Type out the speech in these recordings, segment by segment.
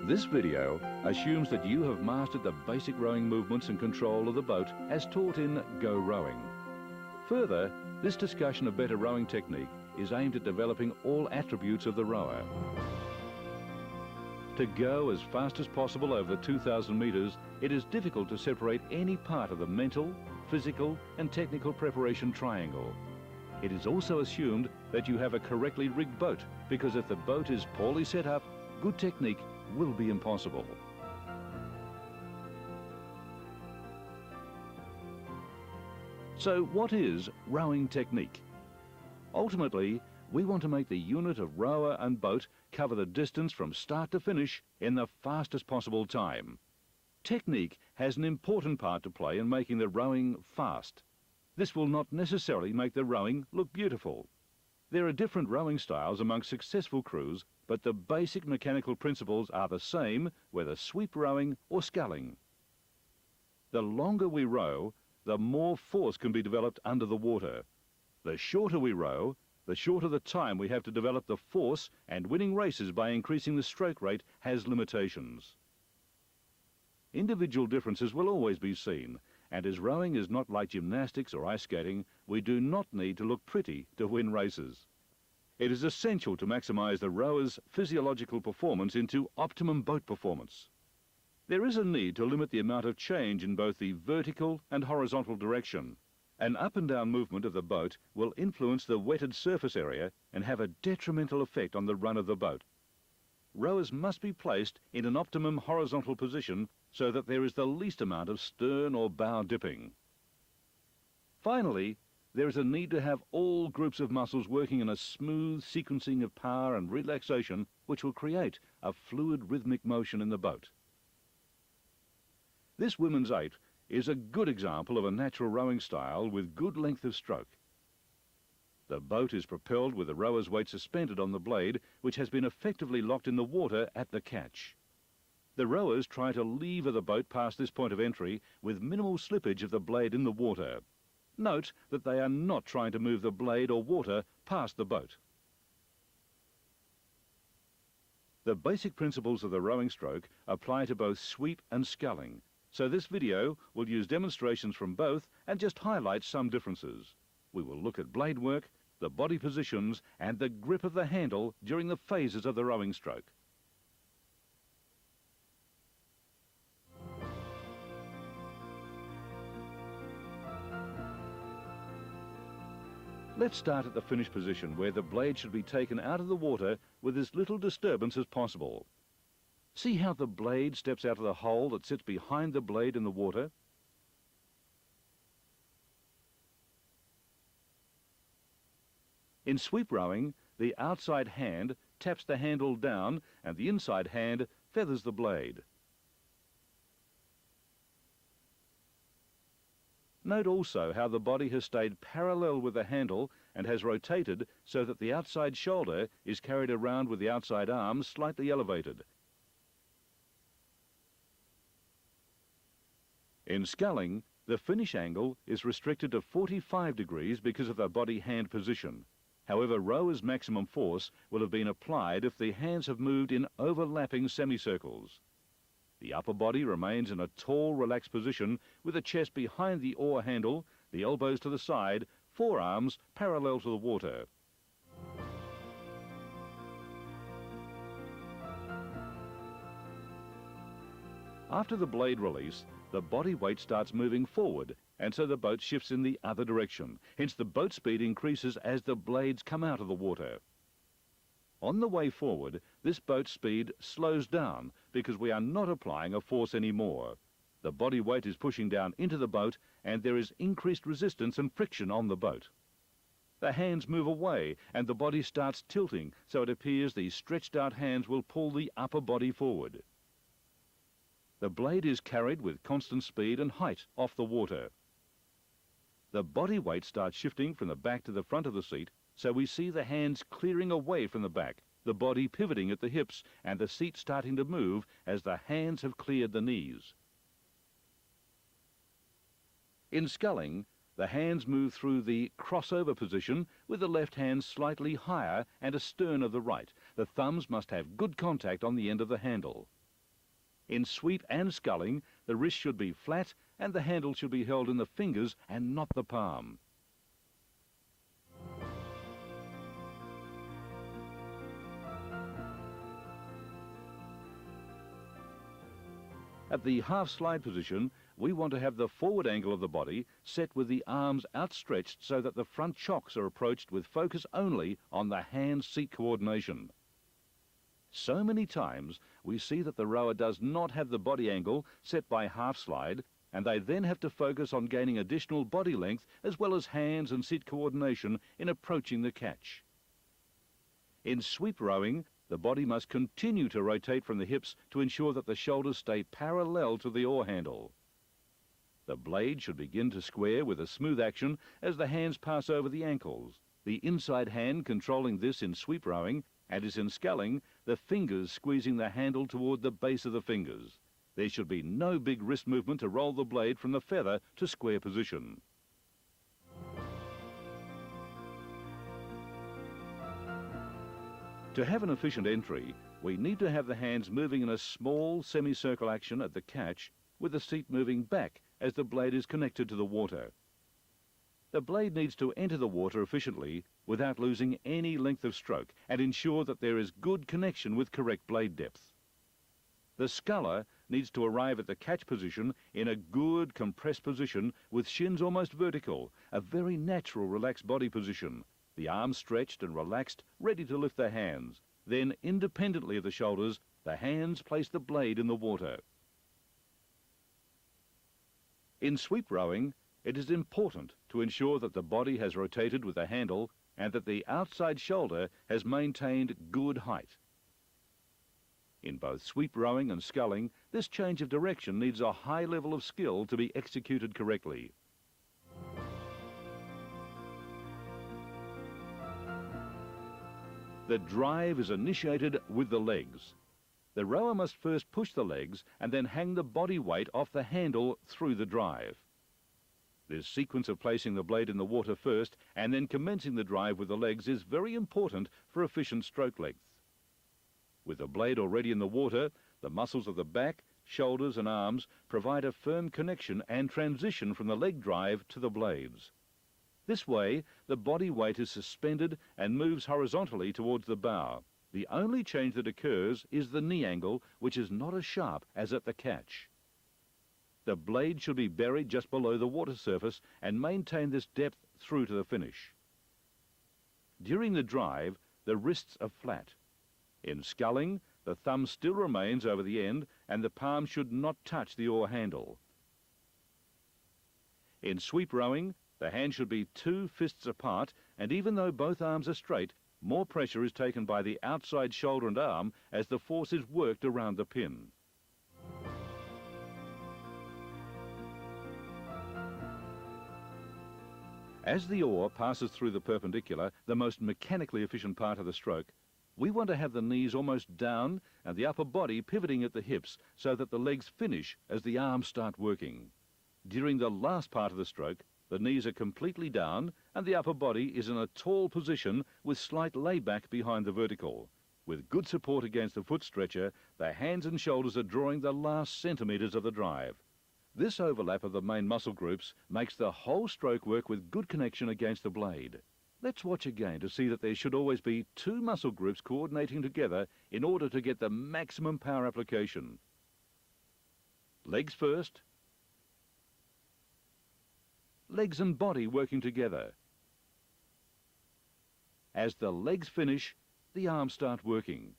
This video assumes that you have mastered the basic rowing movements and control of the boat as taught in Go Rowing. Further, this discussion of better rowing technique is aimed at developing all attributes of the rower. To go as fast as possible over the 2,000 metres, it is difficult to separate any part of the mental, physical and technical preparation triangle. It is also assumed that you have a correctly rigged boat, because if the boat is poorly set up, good technique will be impossible. So what is rowing technique? Ultimately, we want to make the unit of rower and boat cover the distance from start to finish in the fastest possible time. Technique has an important part to play in making the rowing fast. This will not necessarily make the rowing look beautiful. There are different rowing styles amongst successful crews, but the basic mechanical principles are the same whether sweep rowing or sculling. The longer we row, the more force can be developed under the water. The shorter we row, the shorter the time we have to develop the force, and winning races by increasing the stroke rate has limitations. Individual differences will always be seen, and as rowing is not like gymnastics or ice skating, we do not need to look pretty to win races. It is essential to maximise the rower's physiological performance into optimum boat performance. There is a need to limit the amount of change in both the vertical and horizontal direction. An up and down movement of the boat will influence the wetted surface area and have a detrimental effect on the run of the boat. Rowers must be placed in an optimum horizontal position so that there is the least amount of stern or bow dipping. Finally, there is a need to have all groups of muscles working in a smooth sequencing of power and relaxation, which will create a fluid rhythmic motion in the boat. This women's 8 is a good example of a natural rowing style with good length of stroke. The boat is propelled with the rower's weight suspended on the blade, which has been effectively locked in the water at the catch. The rowers try to lever the boat past this point of entry with minimal slippage of the blade in the water. Note that they are not trying to move the blade or water past the boat. The basic principles of the rowing stroke apply to both sweep and sculling, so this video will use demonstrations from both and just highlight some differences. We will look at blade work, the body positions and the grip of the handle during the phases of the rowing stroke. Let's start at the finish position, where the blade should be taken out of the water with as little disturbance as possible. See how the blade steps out of the hole that sits behind the blade in the water? In sweep rowing, the outside hand taps the handle down and the inside hand feathers the blade. Note also how the body has stayed parallel with the handle and has rotated so that the outside shoulder is carried around with the outside arm slightly elevated. In sculling, the finish angle is restricted to 45 degrees because of the body-hand position. However, rowers' maximum force will have been applied if the hands have moved in overlapping semicircles. The upper body remains in a tall, relaxed position with the chest behind the oar handle, the elbows to the side, forearms parallel to the water. After the blade release, the body weight starts moving forward, and so the boat shifts in the other direction. Hence the boat speed increases as the blades come out of the water. On the way forward, this boat speed slows down because we are not applying a force anymore. The body weight is pushing down into the boat and there is increased resistance and friction on the boat. The hands move away and the body starts tilting, so it appears the stretched out hands will pull the upper body forward. The blade is carried with constant speed and height off the water. The body weight starts shifting from the back to the front of the seat, so we see the hands clearing away from the back, the body pivoting at the hips and the seat starting to move as the hands have cleared the knees. In sculling, the hands move through the crossover position with the left hand slightly higher and astern of the right. The thumbs must have good contact on the end of the handle. In sweep and sculling, the wrist should be flat and the handle should be held in the fingers and not the palm. At the half slide position, we want to have the forward angle of the body set with the arms outstretched so that the front chocks are approached with focus only on the hand-seat coordination. So many times we see that the rower does not have the body angle set by half slide, and they then have to focus on gaining additional body length as well as hands and seat coordination in approaching the catch. In sweep rowing, the body must continue to rotate from the hips to ensure that the shoulders stay parallel to the oar handle. The blade should begin to square with a smooth action as the hands pass over the ankles, the inside hand controlling this in sweep rowing, and as in sculling, the fingers squeezing the handle toward the base of the fingers. There should be no big wrist movement to roll the blade from the feather to square position. To have an efficient entry, we need to have the hands moving in a small semicircle action at the catch, with the seat moving back as the blade is connected to the water. The blade needs to enter the water efficiently without losing any length of stroke and ensure that there is good connection with correct blade depth. The sculler needs to arrive at the catch position in a good compressed position with shins almost vertical, a very natural relaxed body position, the arms stretched and relaxed, ready to lift the hands. Then, independently of the shoulders, the hands place the blade in the water. In sweep rowing, it is important to ensure that the body has rotated with the handle and that the outside shoulder has maintained good height. In both sweep rowing and sculling, this change of direction needs a high level of skill to be executed correctly. The drive is initiated with the legs. The rower must first push the legs and then hang the body weight off the handle through the drive. This sequence of placing the blade in the water first and then commencing the drive with the legs is very important for efficient stroke length. With the blade already in the water, the muscles of the back, shoulders and arms provide a firm connection and transition from the leg drive to the blades. This way, the body weight is suspended and moves horizontally towards the bow. The only change that occurs is the knee angle, which is not as sharp as at the catch. The blade should be buried just below the water surface and maintain this depth through to the finish. During the drive, the wrists are flat. In sculling, the thumb still remains over the end and the palm should not touch the oar handle. In sweep rowing, the hand should be 2 fists apart, and even though both arms are straight, more pressure is taken by the outside shoulder and arm as the force is worked around the pin. As the oar passes through the perpendicular, the most mechanically efficient part of the stroke, we want to have the knees almost down and the upper body pivoting at the hips so that the legs finish as the arms start working. During the last part of the stroke, the knees are completely down and the upper body is in a tall position with slight layback behind the vertical. With good support against the foot stretcher, the hands and shoulders are drawing the last centimetres of the drive. This overlap of the main muscle groups makes the whole stroke work with good connection against the blade. Let's watch again to see that there should always be 2 muscle groups coordinating together in order to get the maximum power application. Legs first. Legs and body working together. As the legs finish, the arms start working.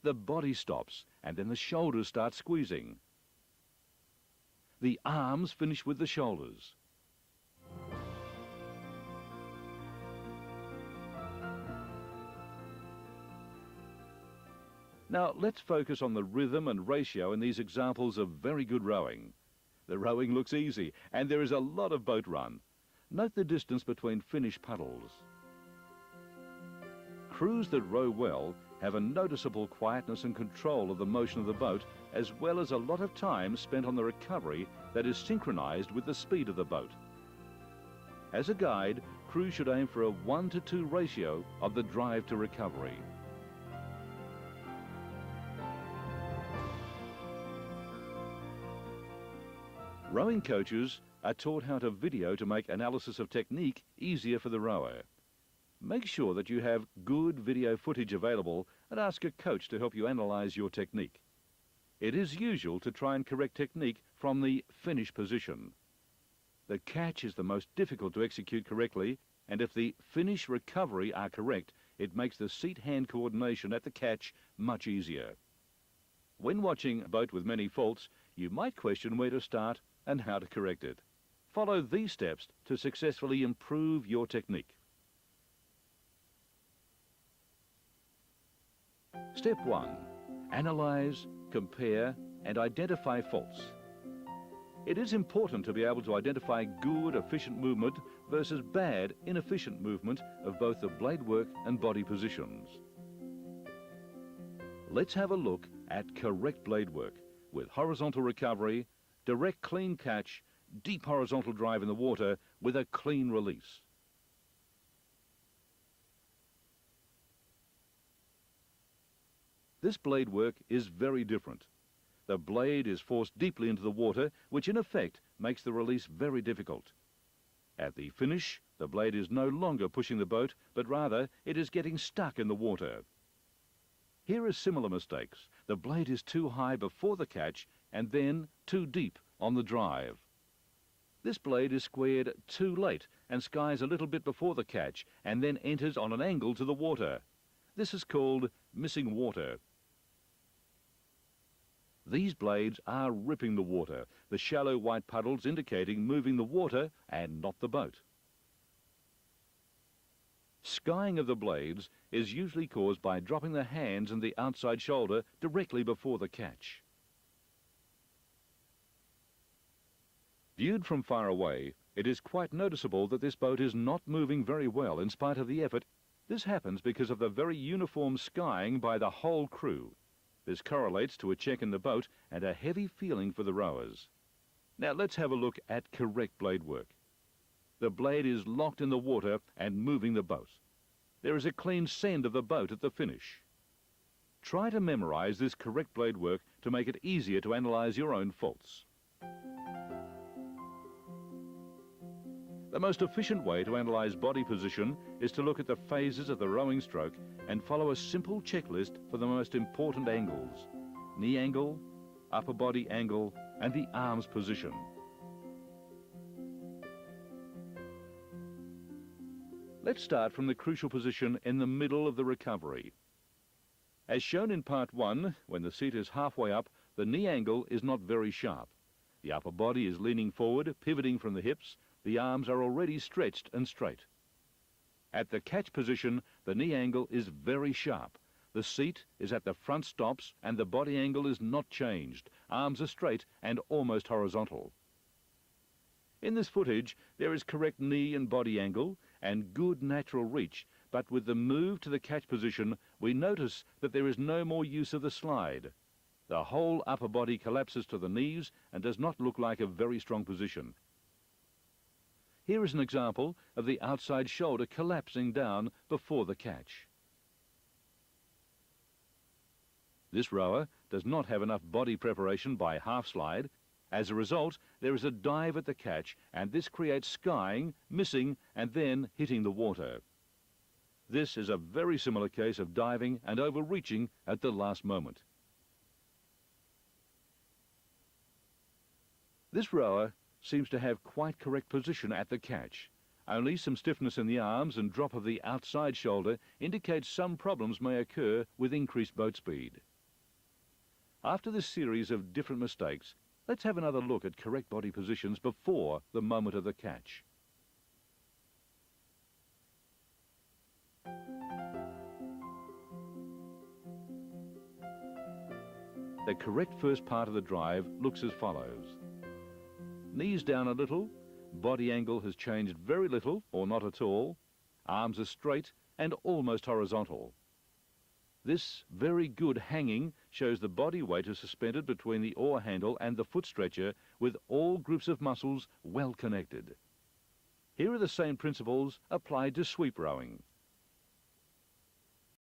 The body stops and then the shoulders start squeezing. The arms finish with the shoulders. Now let's focus on the rhythm and ratio in these examples of very good rowing. The rowing looks easy and there is a lot of boat run. Note the distance between finished puddles. Crews that row well have a noticeable quietness and control of the motion of the boat, as well as a lot of time spent on the recovery that is synchronized with the speed of the boat. As a guide, crews should aim for a 1-to-2 ratio of the drive to recovery. Rowing coaches are taught how to video to make analysis of technique easier for the rower. Make sure that you have good video footage available and ask a coach to help you analyse your technique. It is usual to try and correct technique from the finish position. The catch is the most difficult to execute correctly, and if the finish recovery are correct, it makes the seat-hand coordination at the catch much easier. When watching a boat with many faults, you might question where to start and how to correct it. Follow these steps to successfully improve your technique. Step 1. Analyse, compare and identify faults. It is important to be able to identify good, efficient movement versus bad, inefficient movement of both the blade work and body positions. Let's have a look at correct blade work with horizontal recovery, direct clean catch, deep horizontal drive in the water with a clean release. This blade work is very different. The blade is forced deeply into the water, which in effect makes the release very difficult. At the finish, the blade is no longer pushing the boat, but rather it is getting stuck in the water. Here are similar mistakes. The blade is too high before the catch and then too deep on the drive. This blade is squared too late and skies a little bit before the catch and then enters on an angle to the water. This is called missing water. These blades are ripping the water, the shallow white puddles indicating moving the water and not the boat. Skying of the blades is usually caused by dropping the hands and the outside shoulder directly before the catch. Viewed from far away, it is quite noticeable that this boat is not moving very well in spite of the effort. This happens because of the very uniform skying by the whole crew. This correlates to a check in the boat and a heavy feeling for the rowers. Now let's have a look at correct blade work. The blade is locked in the water and moving the boat. There is a clean send of the boat at the finish. Try to memorize this correct blade work to make it easier to analyze your own faults. The most efficient way to analyze body position is to look at the phases of the rowing stroke and follow a simple checklist for the most important angles: knee angle, upper body angle, and the arms position. Let's start from the crucial position in the middle of the recovery. As shown in part 1, when the seat is halfway up, the knee angle is not very sharp. The upper body is leaning forward, pivoting from the hips. The arms are already stretched and straight. At the catch position, the knee angle is very sharp. The seat is at the front stops and the body angle is not changed. Arms are straight and almost horizontal. In this footage, there is correct knee and body angle and good natural reach, but with the move to the catch position, we notice that there is no more use of the slide. The whole upper body collapses to the knees and does not look like a very strong position. Here is an example of the outside shoulder collapsing down before the catch. This rower does not have enough body preparation by half slide. As a result, there is a dive at the catch, and this creates skying, missing, and then hitting the water. This is a very similar case of diving and overreaching at the last moment. This rower seems to have quite correct position at the catch. Only some stiffness in the arms and drop of the outside shoulder indicates some problems may occur with increased boat speed. After this series of different mistakes, let's have another look at correct body positions before the moment of the catch. The correct first part of the drive looks as follows. Knees down a little, body angle has changed very little or not at all, arms are straight and almost horizontal. This very good hanging shows the body weight is suspended between the oar handle and the foot stretcher with all groups of muscles well connected. Here are the same principles applied to sweep rowing.